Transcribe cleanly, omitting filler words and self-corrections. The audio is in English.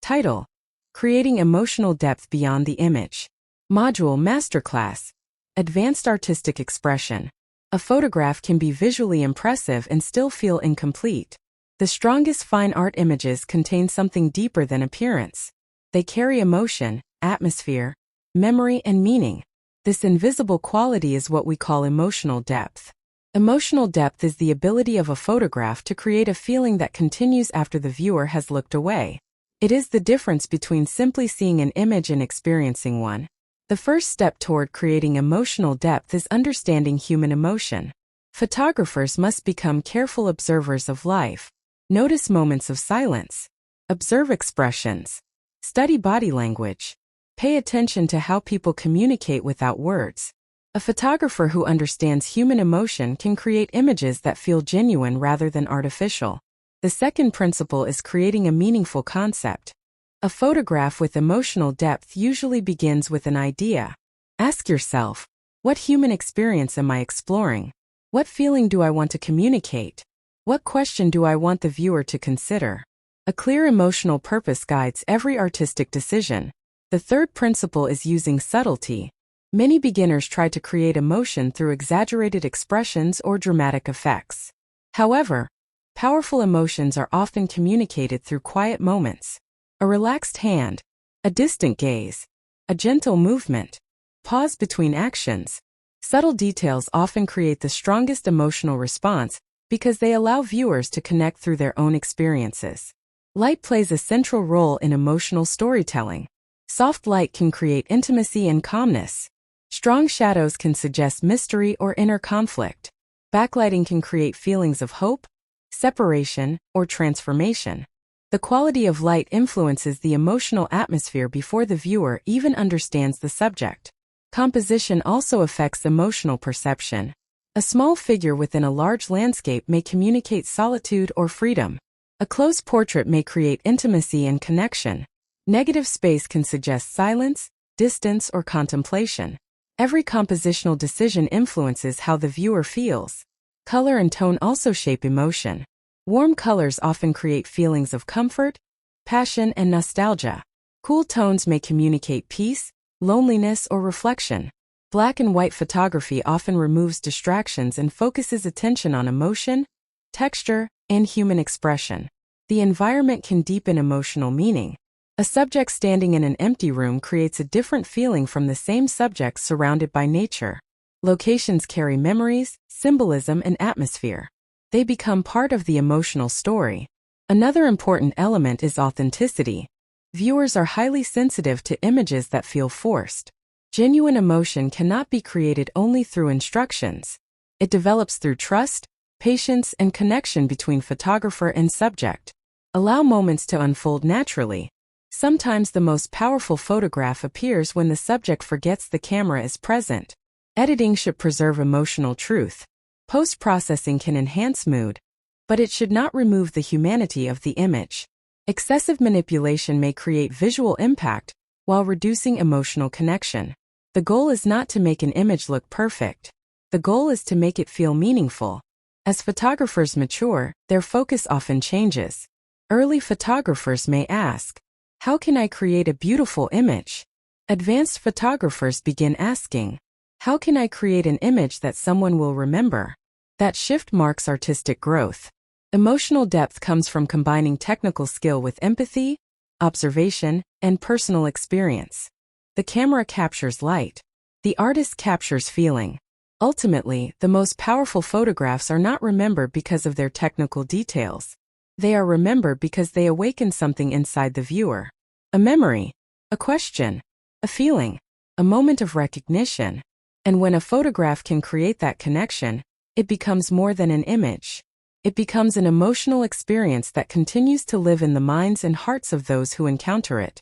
Title: Creating Emotional Depth Beyond the Image. Module Masterclass: Advanced Artistic Expression. A photograph can be visually impressive and still feel incomplete. The strongest fine art images contain something deeper than appearance. They carry emotion, atmosphere, memory, and meaning. This invisible quality is what we call emotional depth. Emotional depth is the ability of a photograph to create a feeling that continues after the viewer has looked away. It is the difference between simply seeing an image and experiencing one. The first step toward creating emotional depth is understanding human emotion. Photographers must become careful observers of life. Notice moments of silence. Observe expressions. Study body language. Pay attention to how people communicate without words. A photographer who understands human emotion can create images that feel genuine rather than artificial. The second principle is creating a meaningful concept. A photograph with emotional depth usually begins with an idea. Ask yourself, what human experience am I exploring? What feeling do I want to communicate? What question do I want the viewer to consider? A clear emotional purpose guides every artistic decision. The third principle is using subtlety. Many beginners try to create emotion through exaggerated expressions or dramatic effects. However, powerful emotions are often communicated through quiet moments. A relaxed hand, a distant gaze, a gentle movement, pause between actions. Subtle details often create the strongest emotional response because they allow viewers to connect through their own experiences. Light plays a central role in emotional storytelling. Soft light can create intimacy and calmness. Strong shadows can suggest mystery or inner conflict. Backlighting can create feelings of hope, separation, or transformation. The quality of light influences the emotional atmosphere before the viewer even understands the subject. Composition also affects emotional perception. A small figure within a large landscape may communicate solitude or freedom. A close portrait may create intimacy and connection. Negative space can suggest silence, distance, or contemplation. Every compositional decision influences how the viewer feels. Color and tone also shape emotion. Warm colors often create feelings of comfort, passion, and nostalgia. Cool tones may communicate peace, loneliness, or reflection. Black and white photography often removes distractions and focuses attention on emotion, texture, and human expression. The environment can deepen emotional meaning. A subject standing in an empty room creates a different feeling from the same subject surrounded by nature. Locations carry memories, symbolism, and atmosphere. They become part of the emotional story. Another important element is authenticity. Viewers are highly sensitive to images that feel forced. Genuine emotion cannot be created only through instructions. It develops through trust, patience, and connection between photographer and subject. Allow moments to unfold naturally. Sometimes the most powerful photograph appears when the subject forgets the camera is present. Editing should preserve emotional truth. Post-processing can enhance mood, but it should not remove the humanity of the image. Excessive manipulation may create visual impact while reducing emotional connection. The goal is not to make an image look perfect. The goal is to make it feel meaningful. As photographers mature, their focus often changes. Early photographers may ask, how can I create a beautiful image? Advanced photographers begin asking, how can I create an image that someone will remember? That shift marks artistic growth. Emotional depth comes from combining technical skill with empathy, observation, and personal experience. The camera captures light. The artist captures feeling. Ultimately, the most powerful photographs are not remembered because of their technical details. They are remembered because they awaken something inside the viewer. A memory, a question, a feeling, a moment of recognition. And when a photograph can create that connection, it becomes more than an image. It becomes an emotional experience that continues to live in the minds and hearts of those who encounter it.